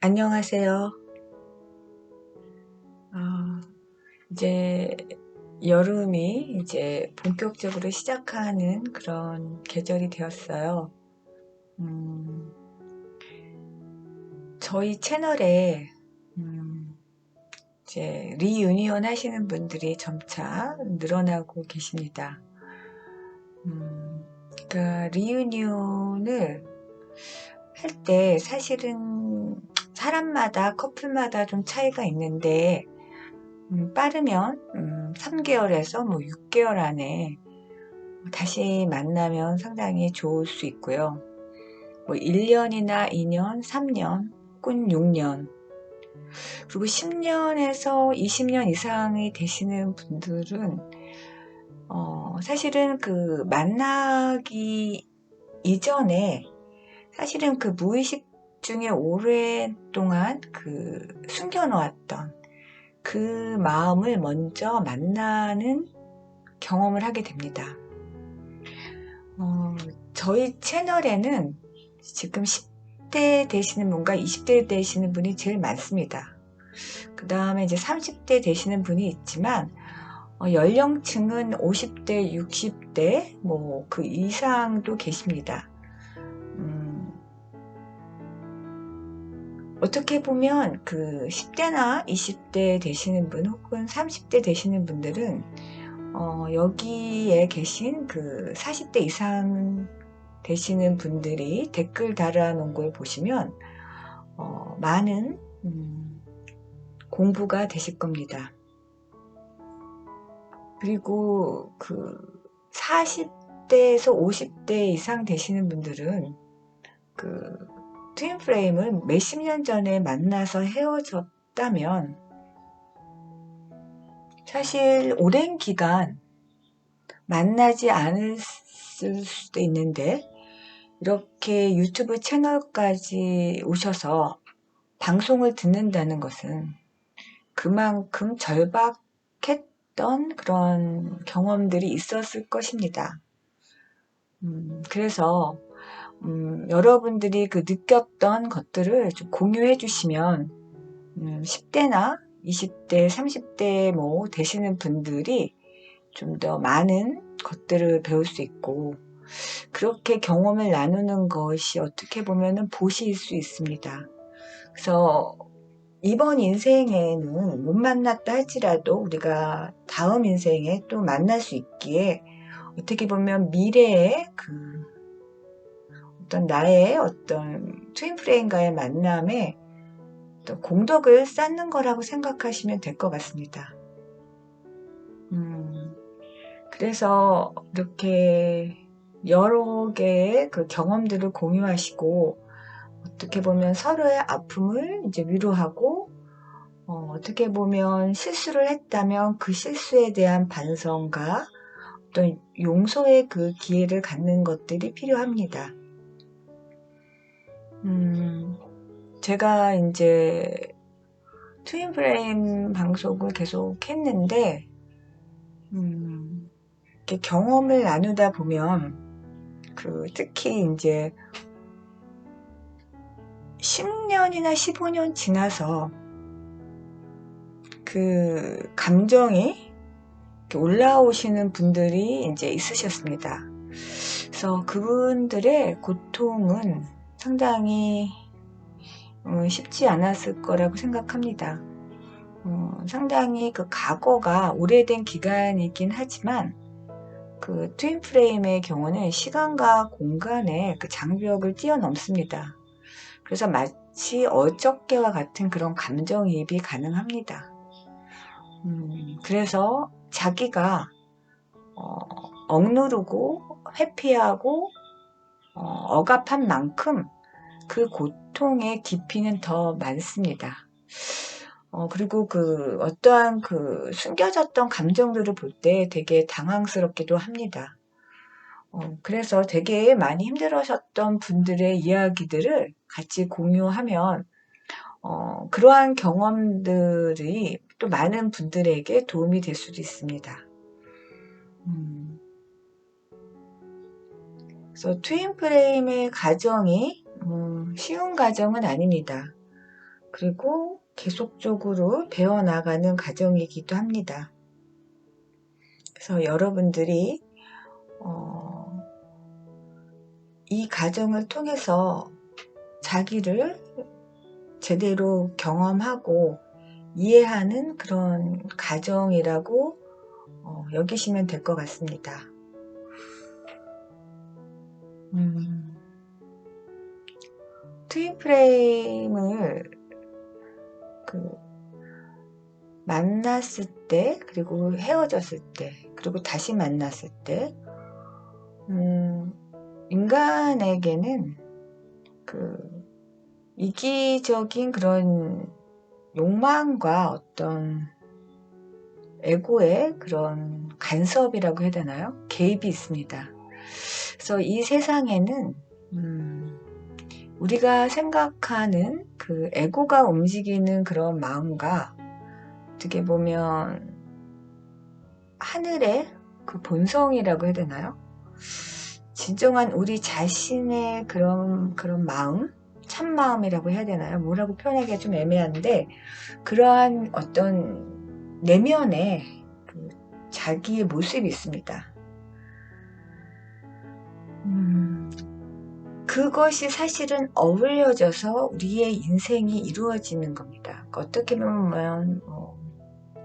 안녕하세요. 아, 이제 여름이 이제 본격적으로 시작하는 그런 계절이 되었어요. 음, 저희 채널에 음, 이제 리유니온 하시는 분들이 점차 늘어나고 계십니다. 그러니까 리유니온을 할 때 사실은 사람마다 커플마다 좀 차이가 있는데 빠르면 3개월에서 뭐 6개월 안에 다시 만나면 상당히 좋을 수 있고요. 뭐 1년이나 2년, 3년, 혹은 6년, 그리고 10년에서 20년 이상이 되시는 분들은 사실은 그 만나기 이전에 사실은 그 무의식 중에 오랫동안 그 숨겨놓았던 그 마음을 먼저 만나는 경험을 하게 됩니다. 어, 저희 채널에는 지금 10대 되시는 분과 20대 되시는 분이 제일 많습니다. 그 다음에 이제 30대 되시는 분이 있지만, 연령층은 50대, 60대, 뭐, 그 이상도 계십니다. 음, 어떻게 보면 그 10대나 20대 되시는 분 혹은 30대 되시는 분들은 여기에 계신 그 40대 이상 되시는 분들이 댓글 달아놓은 걸 보시면 많은 공부가 되실 겁니다. 그리고 그 40대에서 50대 이상 되시는 분들은 그 트윈 프레임을 몇십 년 전에 만나서 헤어졌다면 사실 오랜 기간 만나지 않을 수도 있는데 이렇게 유튜브 채널까지 오셔서 방송을 듣는다는 것은 그만큼 절박했던 그런 경험들이 있었을 것입니다. 그래서 여러분들이 그 느꼈던 것들을 좀 공유해 주시면 10대나 20대, 30대 뭐 되시는 분들이 좀 더 많은 것들을 배울 수 있고 그렇게 경험을 나누는 것이 어떻게 보면은 보시일 수 있습니다. 그래서 이번 인생에는 못 만났다 할지라도 우리가 다음 인생에 또 만날 수 있기에 어떻게 보면 미래의 그 어떤 나의 어떤 트윈플레임과의 만남에 어떤 공덕을 쌓는 거라고 생각하시면 될 것 같습니다. 그래서 이렇게 여러 개의 그 경험들을 공유하시고 어떻게 보면 서로의 아픔을 이제 위로하고 어떻게 보면 실수를 했다면 그 실수에 대한 반성과 어떤 용서의 그 기회를 갖는 것들이 필요합니다. 제가 이제 트윈 프레임 방송을 계속 했는데, 이렇게 경험을 나누다 보면, 그 특히 이제 10년이나 15년 지나서 그 감정이 이렇게 올라오시는 분들이 이제 있으셨습니다. 그래서 그분들의 고통은 상당히 쉽지 않았을 거라고 생각합니다. 상당히 그 과거가 오래된 기간이긴 하지만 그 트윈 프레임의 경우는 시간과 공간의 그 장벽을 뛰어넘습니다. 그래서 마치 어저께와 같은 그런 감정이입이 가능합니다. 그래서 자기가 억누르고 회피하고 억압한 만큼 그 고통의 깊이는 더 많습니다. 그리고 그 어떠한 그 숨겨졌던 감정들을 볼 때 되게 당황스럽기도 합니다. 그래서 되게 많이 힘들으셨던 분들의 이야기들을 같이 공유하면 그러한 경험들이 또 많은 분들에게 도움이 될 수도 있습니다. 그래서 트윈 프레임의 가정이 쉬운 가정은 아닙니다. 그리고 계속적으로 배워나가는 과정이기도 합니다. 그래서 여러분들이 이 과정을 통해서 자기를 제대로 경험하고 이해하는 그런 과정이라고 여기시면 될 것 같습니다. 트윈플레임을 만났을 때, 그리고 헤어졌을 때, 그리고 다시 만났을 때, 인간에게는 이기적인 그런 욕망과 어떤 에고의 그런 간섭이라고 해야 되나요? 개입이 있습니다. 그래서 이 세상에는 우리가 생각하는 그 에고가 움직이는 그런 마음과 어떻게 보면 하늘의 그 본성이라고 해야 되나요? 진정한 우리 자신의 그런 마음, 참 마음이라고 해야 되나요? 뭐라고 표현하기가 좀 애매한데, 그러한 어떤 내면의 자기의 모습이 있습니다. 그것이 사실은 어울려져서 우리의 인생이 이루어지는 겁니다. 그러니까 어떻게 보면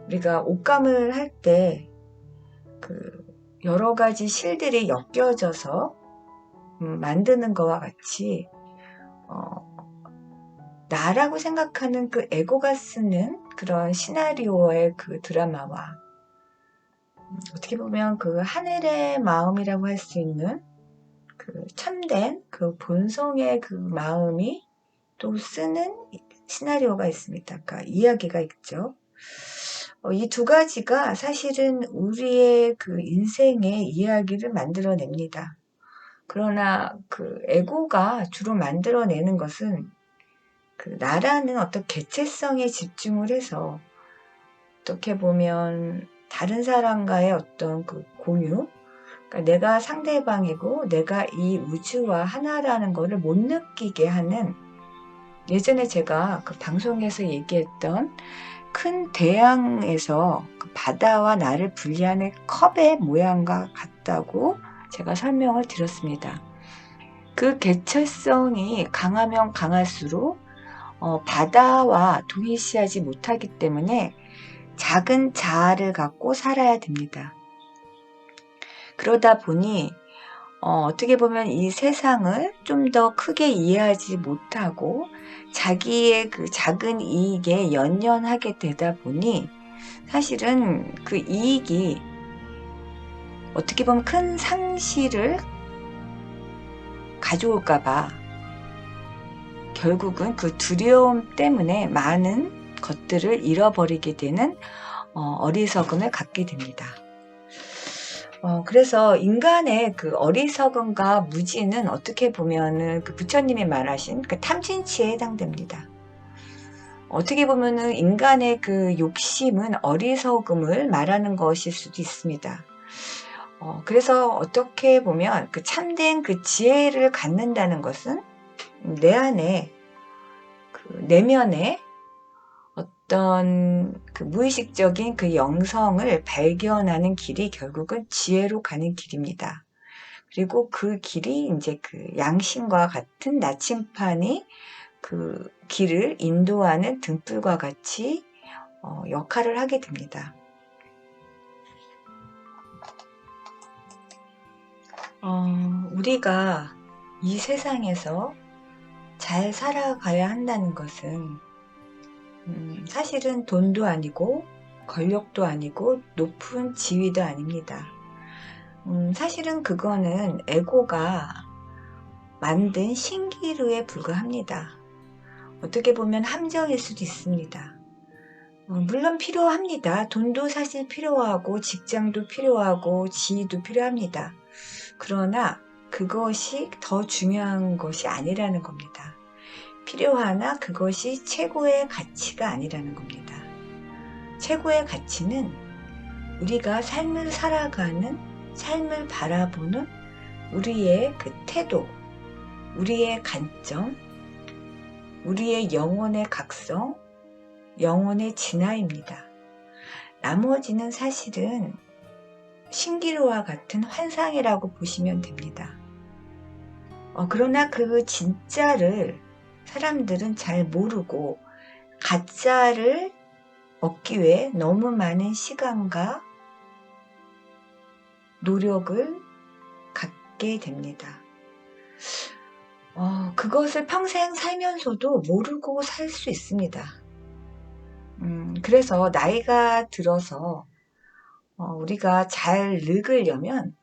우리가 옷감을 할 때 여러 가지 실들이 엮여져서 만드는 것과 같이 나라고 생각하는 그 에고가 쓰는 그런 시나리오의 그 드라마와 어떻게 보면 그 하늘의 마음이라고 할 수 있는 그 참된 그 본성의 그 마음이 또 쓰는 시나리오가 있습니다. 그러니까 이야기가 있죠. 이 두 가지가 사실은 우리의 그 인생의 이야기를 만들어냅니다. 그러나 그 에고가 주로 만들어내는 것은 그 나라는 어떤 개체성에 집중을 해서 어떻게 보면 다른 사람과의 어떤 그 공유, 그러니까 내가 상대방이고 내가 이 우주와 하나라는 것을 못 느끼게 하는, 예전에 제가 그 방송에서 얘기했던 큰 대양에서 그 바다와 나를 분리하는 컵의 모양과 같다고 제가 설명을 드렸습니다. 그 개체성이 강하면 강할수록 바다와 동일시하지 못하기 때문에 작은 자아를 갖고 살아야 됩니다. 그러다 보니 어떻게 보면 이 세상을 좀 더 크게 이해하지 못하고 자기의 그 작은 이익에 연연하게 되다 보니 사실은 그 이익이 어떻게 보면 큰 상실을 가져올까봐 결국은 그 두려움 때문에 많은 것들을 잃어버리게 되는 어리석음을 갖게 됩니다. 그래서 인간의 그 어리석음과 무지는 어떻게 보면은 그 부처님이 말하신 그 탐진치에 해당됩니다. 어떻게 보면은 인간의 그 욕심은 어리석음을 말하는 것일 수도 있습니다. 그래서 어떻게 보면 그 참된 그 지혜를 갖는다는 것은 내 안에 그 내면에 어떤 그 무의식적인 그 영성을 발견하는 길이 결국은 지혜로 가는 길입니다. 그리고 그 길이 이제 그 양심과 같은 나침판이 그 길을 인도하는 등불과 같이 역할을 하게 됩니다. 우리가 이 세상에서 잘 살아가야 한다는 것은 사실은 돈도 아니고 권력도 아니고 높은 지위도 아닙니다. 사실은 그거는 에고가 만든 신기루에 불과합니다. 어떻게 보면 함정일 수도 있습니다. 물론 필요합니다. 돈도 사실 필요하고 직장도 필요하고 지위도 필요합니다. 그러나 그것이 더 중요한 것이 아니라는 겁니다. 필요하나 그것이 최고의 가치가 아니라는 겁니다. 최고의 가치는 우리가 삶을 살아가는, 삶을 바라보는 우리의 그 태도, 우리의 관점, 우리의 영혼의 각성, 영혼의 진화입니다. 나머지는 사실은 신기루와 같은 환상이라고 보시면 됩니다. 그러나 그 진짜를 사람들은 잘 모르고 가짜를 얻기 위해 너무 많은 시간과 노력을 갖게 됩니다. 그것을 평생 살면서도 모르고 살 수 있습니다. 그래서 나이가 들어서 우리가 잘 늙으려면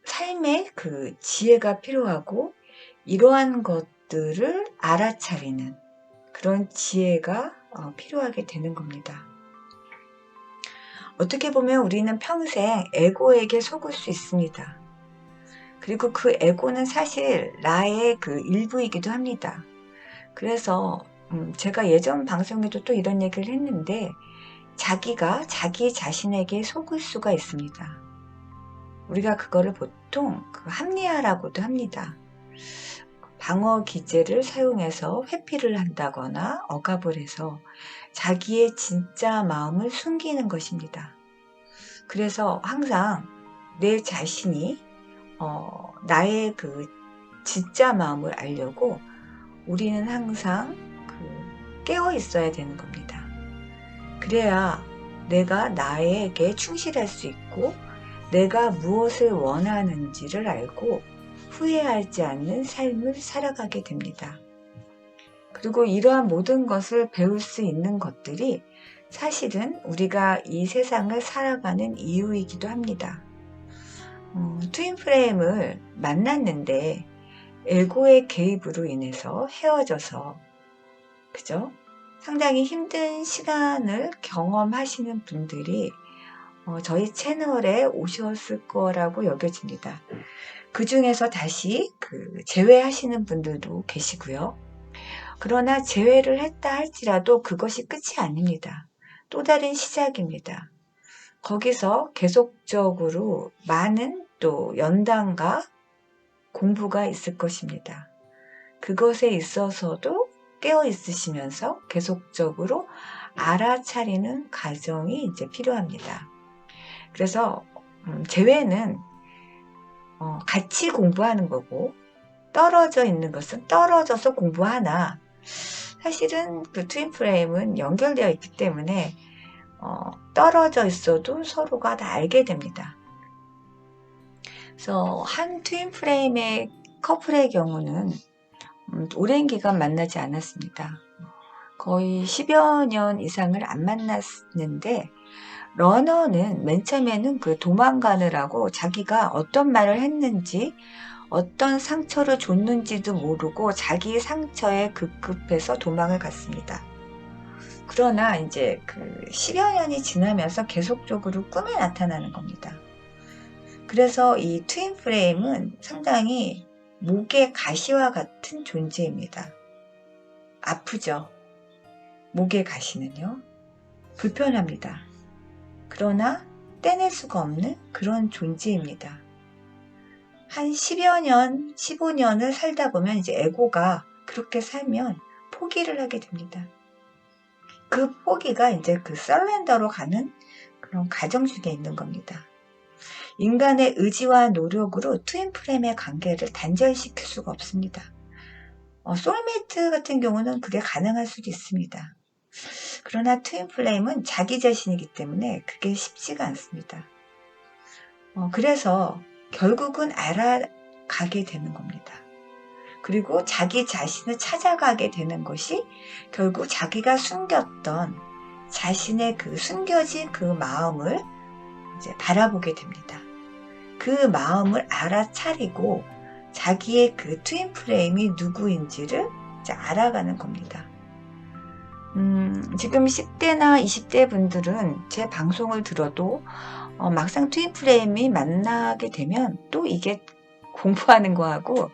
삶의 그 지혜가 필요하고 이러한 것들을 알아차리는 그런 지혜가 필요하게 되는 겁니다. 어떻게 보면 우리는 평생 에고에게 속을 수 있습니다. 그리고 그 에고는 사실 나의 그 일부이기도 합니다. 그래서 제가 예전 방송에도 또 이런 얘기를 했는데 자기가 자기 자신에게 속을 수가 있습니다. 우리가 그거를 보통 합리화라고도 합니다. 방어 기제를 사용해서 회피를 한다거나 억압을 해서 자기의 진짜 마음을 숨기는 것입니다. 그래서 항상 내 자신이 나의 그 진짜 마음을 알려고 우리는 항상 깨어 있어야 되는 겁니다. 그래야 내가 나에게 충실할 수 있고 내가 무엇을 원하는지를 알고 후회하지 않는 삶을 살아가게 됩니다. 그리고 이러한 모든 것을 배울 수 있는 것들이 사실은 우리가 이 세상을 살아가는 이유이기도 합니다. 트윈플레임을 만났는데 에고의 개입으로 인해서 헤어져서 그죠? 상당히 힘든 시간을 경험하시는 분들이 저희 채널에 오셨을 거라고 여겨집니다. 그 중에서 다시 재회하시는 분들도 계시고요. 그러나 재회를 했다 할지라도 그것이 끝이 아닙니다. 또 다른 시작입니다. 거기서 계속적으로 많은 또 연단과 공부가 있을 것입니다. 그것에 있어서도 깨어 있으시면서 계속적으로 알아차리는 과정이 이제 필요합니다. 그래서 재회는 같이 공부하는 거고 떨어져 있는 것은 떨어져서 공부하나 사실은 그 트윈플레임은 연결되어 있기 때문에 떨어져 있어도 서로가 다 알게 됩니다. 그래서 한 트윈플레임의 커플의 경우는 오랜 기간 만나지 않았습니다. 거의 10여 년 이상을 안 만났는데 러너는 맨 처음에는 도망가느라고 자기가 어떤 말을 했는지 어떤 상처를 줬는지도 모르고 자기 상처에 급급해서 도망을 갔습니다. 그러나 이제 10여 년이 지나면서 계속적으로 꿈에 나타나는 겁니다. 그래서 이 트윈플레임은 상당히 목의 가시와 같은 존재입니다. 아프죠? 목의 가시는요. 불편합니다. 그러나 떼낼 수가 없는 그런 존재입니다. 한 10여 년, 15년을 살다 보면 이제 에고가 그렇게 살면 포기를 하게 됩니다. 그 포기가 이제 서렌더로 가는 그런 과정 중에 있는 겁니다. 인간의 의지와 노력으로 트윈플레임의 관계를 단절시킬 수가 없습니다. 소울메이트 같은 경우는 그게 가능할 수도 있습니다. 그러나 트윈플레임은 자기 자신이기 때문에 그게 쉽지가 않습니다. 그래서 결국은 알아가게 되는 겁니다. 그리고 자기 자신을 찾아가게 되는 것이 결국 자기가 숨겼던 자신의 숨겨진 마음을 이제 바라보게 됩니다. 그 마음을 알아차리고 자기의 트윈플레임이 누구인지를 이제 알아가는 겁니다. 지금 10대나 20대 분들은 제 방송을 들어도 막상 트윈플레임이 만나게 되면 또 이게 공부하는 거하고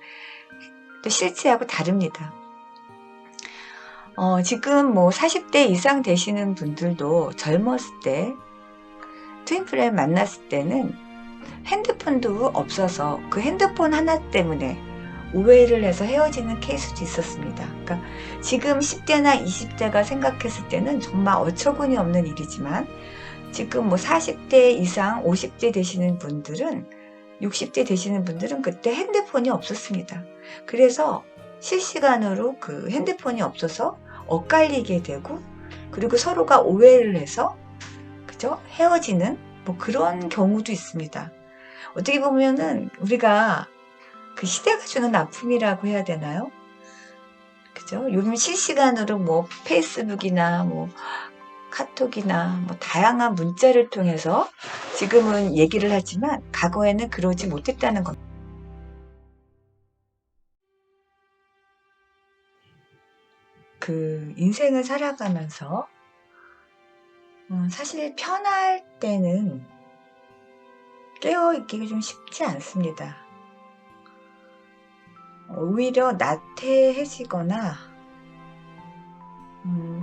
또 실제하고 다릅니다. 지금 40대 이상 되시는 분들도 젊었을 때 트윈플레임 만났을 때는 핸드폰도 없어서 그 핸드폰 하나 때문에 오해를 해서 헤어지는 케이스도 있었습니다. 그러니까 지금 10대나 20대가 생각했을 때는 정말 어처구니 없는 일이지만 지금 뭐 40대 이상 50대 되시는 분들은 60대 되시는 분들은 그때 핸드폰이 없었습니다. 그래서 실시간으로 그 핸드폰이 없어서 엇갈리게 되고 그리고 서로가 오해를 해서 그죠? 헤어지는 뭐 그런 경우도 있습니다. 어떻게 보면은 우리가 그 시대가 주는 아픔이라고 해야 되나요? 그죠? 요즘 실시간으로 뭐 페이스북이나 뭐 카톡이나 뭐 다양한 문자를 통해서 지금은 얘기를 하지만 과거에는 그러지 못했다는 겁니다. 그 인생을 살아가면서 사실 편할 때는 깨어있기가 좀 쉽지 않습니다. 오히려 나태해지거나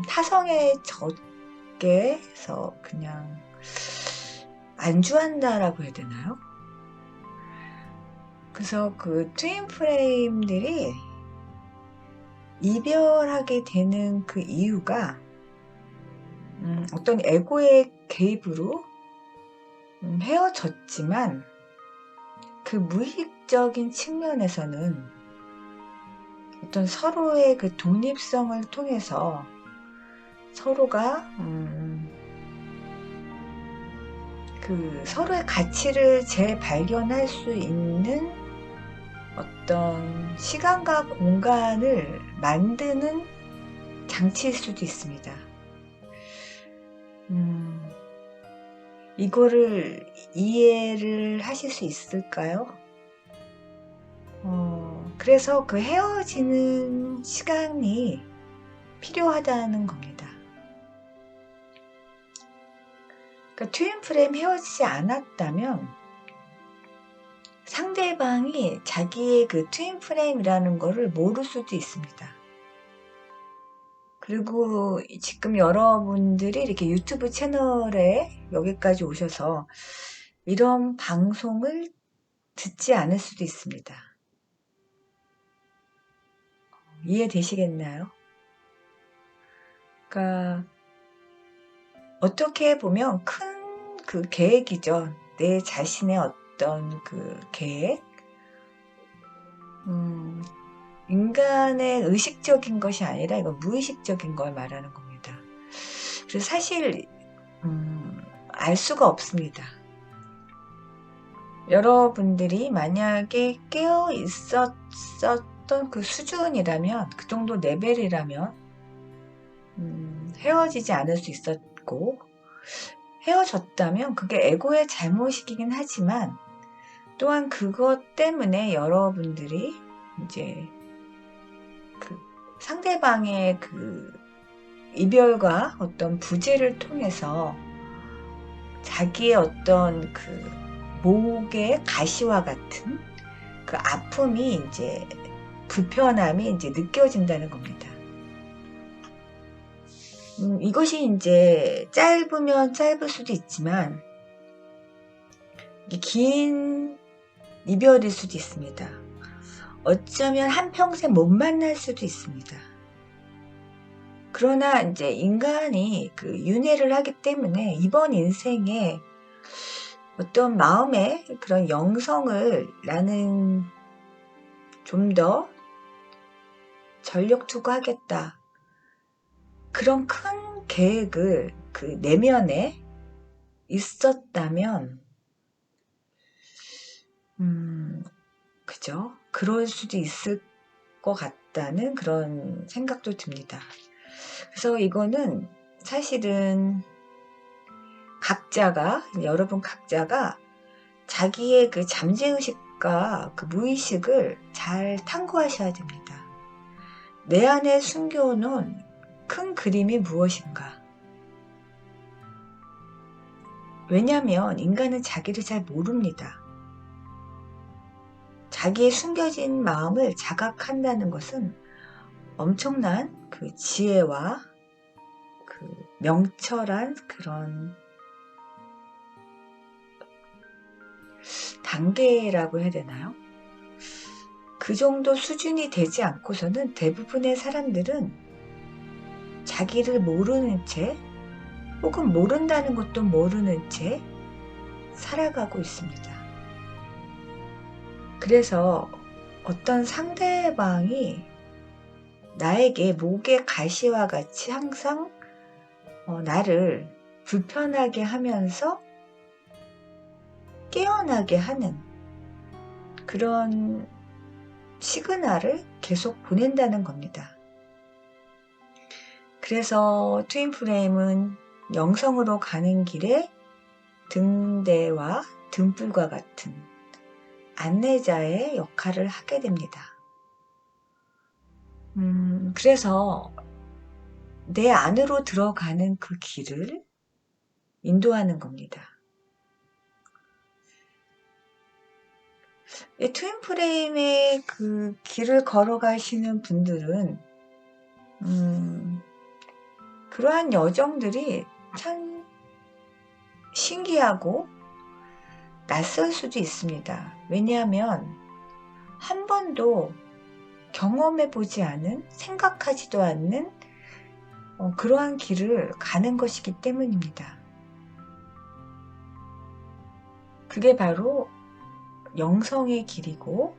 타성에 젖게 해서 그냥 안주한다라고 해야 되나요? 그래서 그 트윈 프레임들이 이별하게 되는 그 이유가 어떤 에고의 개입으로 헤어졌지만 그 무의식적인 측면에서는 어떤 서로의 그 독립성을 통해서 서로가 그 서로의 가치를 재발견할 수 있는 어떤 시간과 공간을 만드는 장치일 수도 있습니다. 이거를 이해를 하실 수 있을까요? 그래서 그 헤어지는 시간이 필요하다는 겁니다. 그러니까 트윈 프레임 헤어지지 않았다면 상대방이 자기의 그 트윈 프레임이라는 거를 모를 수도 있습니다. 그리고 지금 여러분들이 이렇게 유튜브 채널에 여기까지 오셔서 이런 방송을 듣지 않을 수도 있습니다. 이해되시겠나요? 그러니까 어떻게 보면 큰 그 계획이죠. 내 자신의 어떤 그 계획. 인간의 의식적인 것이 아니라 이거 무의식적인 걸 말하는 겁니다. 그래서 사실 알 수가 없습니다. 여러분들이 만약에 깨어 있었던 그 수준이라면, 그 정도 레벨이라면 헤어지지 않을 수 있었고, 헤어졌다면 그게 에고의 잘못이긴 하지만 또한 그것 때문에 여러분들이 이제 그 상대방의 그 이별과 어떤 부재를 통해서 자기의 어떤 그 목의 가시와 같은 그 아픔이 이제 불편함이 이제 느껴진다는 겁니다. 이것이 이제 짧으면 짧을 수도 있지만 긴 이별일 수도 있습니다. 어쩌면 한평생 못 만날 수도 있습니다. 그러나 이제 인간이 그 윤회를 하기 때문에 이번 인생에 어떤 마음의 그런 영성을 나는 좀 더 전력 투구하겠다. 그런 큰 계획을 그 내면에 있었다면, 그죠? 그럴 수도 있을 것 같다는 그런 생각도 듭니다. 그래서 이거는 사실은 여러분 각자가 자기의 그 잠재의식과 그 무의식을 잘 탐구하셔야 됩니다. 내 안에 숨겨놓은 큰 그림이 무엇인가? 왜냐하면 인간은 자기를 잘 모릅니다. 자기의 숨겨진 마음을 자각한다는 것은 엄청난 그 지혜와 그 명철한 그런 단계라고 해야 되나요? 그 정도 수준이 되지 않고서는 대부분의 사람들은 자기를 모르는 채 혹은 모른다는 것도 모르는 채 살아가고 있습니다. 그래서 어떤 상대방이 나에게 목의 가시와 같이 항상 나를 불편하게 하면서 깨어나게 하는 그런 시그널을 계속 보낸다는 겁니다. 그래서 트윈플레임은 영성으로 가는 길에 등대와 등불과 같은 안내자의 역할을 하게 됩니다. 그래서 내 안으로 들어가는 그 길을 인도하는 겁니다. 트윈플레임의 그 길을 걸어가시는 분들은 그러한 여정들이 참 신기하고 낯설 수도 있습니다. 왜냐하면 한 번도 경험해보지 않은, 생각하지도 않는 그러한 길을 가는 것이기 때문입니다. 그게 바로 영성의 길이고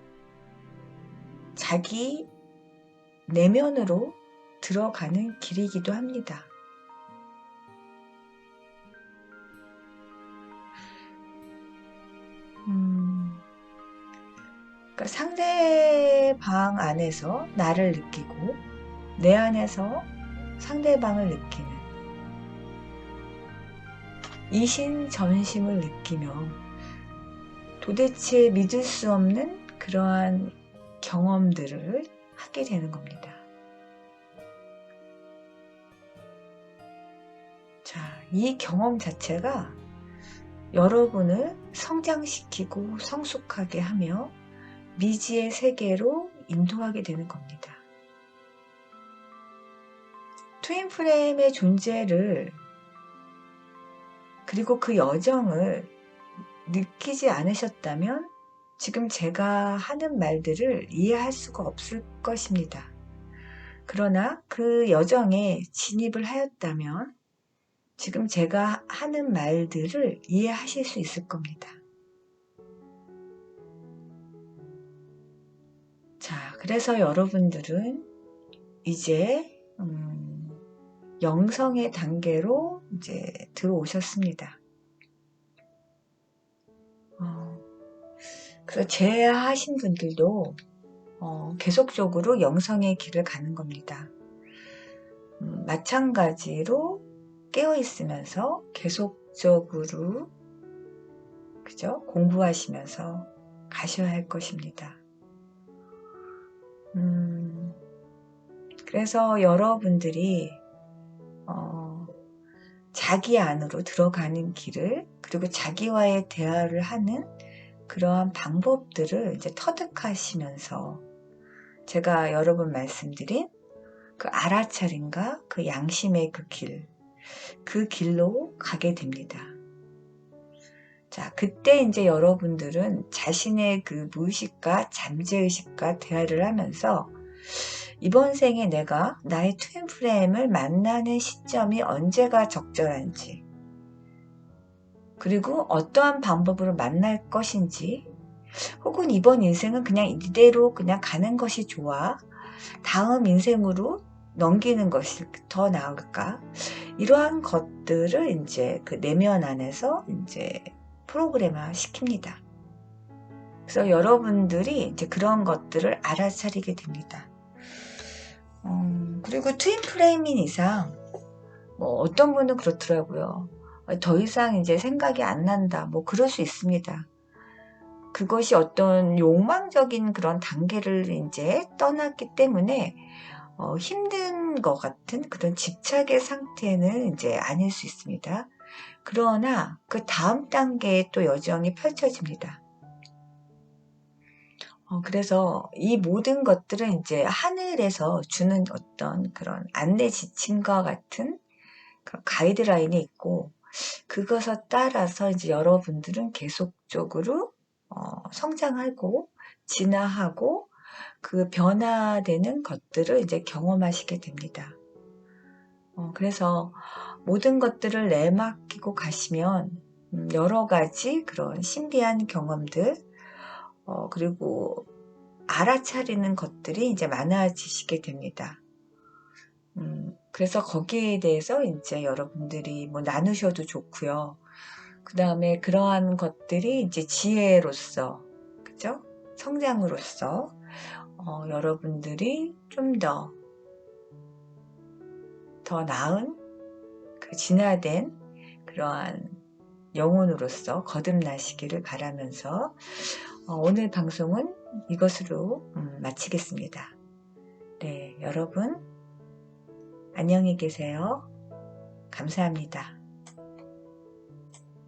자기 내면으로 들어가는 길이기도 합니다. 그러니까 상대방 안에서 나를 느끼고 내 안에서 상대방을 느끼는 이신전심을 느끼며 도대체 믿을 수 없는 그러한 경험들을 하게 되는 겁니다. 자, 이 경험 자체가 여러분을 성장시키고 성숙하게 하며 미지의 세계로 인도하게 되는 겁니다. 트윈플레임의 존재를 그리고 그 여정을 느끼지 않으셨다면 지금 제가 하는 말들을 이해할 수가 없을 것입니다. 그러나 그 여정에 진입을 하였다면 지금 제가 하는 말들을 이해하실 수 있을 겁니다. 자, 그래서 여러분들은 이제 영성의 단계로 이제 들어오셨습니다. 그래서 제하신 분들도 계속적으로 영성의 길을 가는 겁니다. 마찬가지로 깨어있으면서 계속적으로 그죠? 공부하시면서 가셔야 할 것입니다. 그래서 여러분들이 자기 안으로 들어가는 길을 그리고 자기와의 대화를 하는 그러한 방법들을 이제 터득하시면서 제가 여러 번 말씀드린 그 알아차림과 그 양심의 그 길로 가게 됩니다. 자, 그때 이제 여러분들은 자신의 그 무의식과 잠재의식과 대화를 하면서 이번 생에 내가 나의 트윈플레임을 만나는 시점이 언제가 적절한지 그리고 어떠한 방법으로 만날 것인지 혹은 이번 인생은 그냥 이대로 그냥 가는 것이 좋아 다음 인생으로 넘기는 것이 더 나을까 이러한 것들을 이제 그 내면 안에서 이제 프로그램화 시킵니다. 그래서 여러분들이 이제 그런 것들을 알아차리게 됩니다. 그리고 트윈플레임인 이상 뭐 어떤 분은 그렇더라고요. 더 이상 이제 생각이 안 난다. 뭐 그럴 수 있습니다. 그것이 어떤 욕망적인 그런 단계를 이제 떠났기 때문에 힘든 것 같은 그런 집착의 상태는 이제 아닐 수 있습니다. 그러나 그 다음 단계에 또 여정이 펼쳐집니다. 그래서 이 모든 것들은 이제 하늘에서 주는 어떤 그런 안내 지침과 같은 그런 가이드라인이 있고 그것에 따라서 이제 여러분들은 계속적으로 성장하고 진화하고 그 변화되는 것들을 이제 경험하시게 됩니다. 그래서 모든 것들을 내맡기고 가시면 여러 가지 그런 신비한 경험들, 그리고 알아차리는 것들이 이제 많아지시게 됩니다. 그래서 거기에 대해서 이제 여러분들이 뭐 나누셔도 좋고요. 그 다음에 그러한 것들이 이제 지혜로서, 그죠? 성장으로서, 여러분들이 좀 더 나은, 그 진화된 그러한 영혼으로서 거듭나시기를 바라면서, 오늘 방송은 이것으로 마치겠습니다. 네, 여러분, 안녕히 계세요. 감사합니다.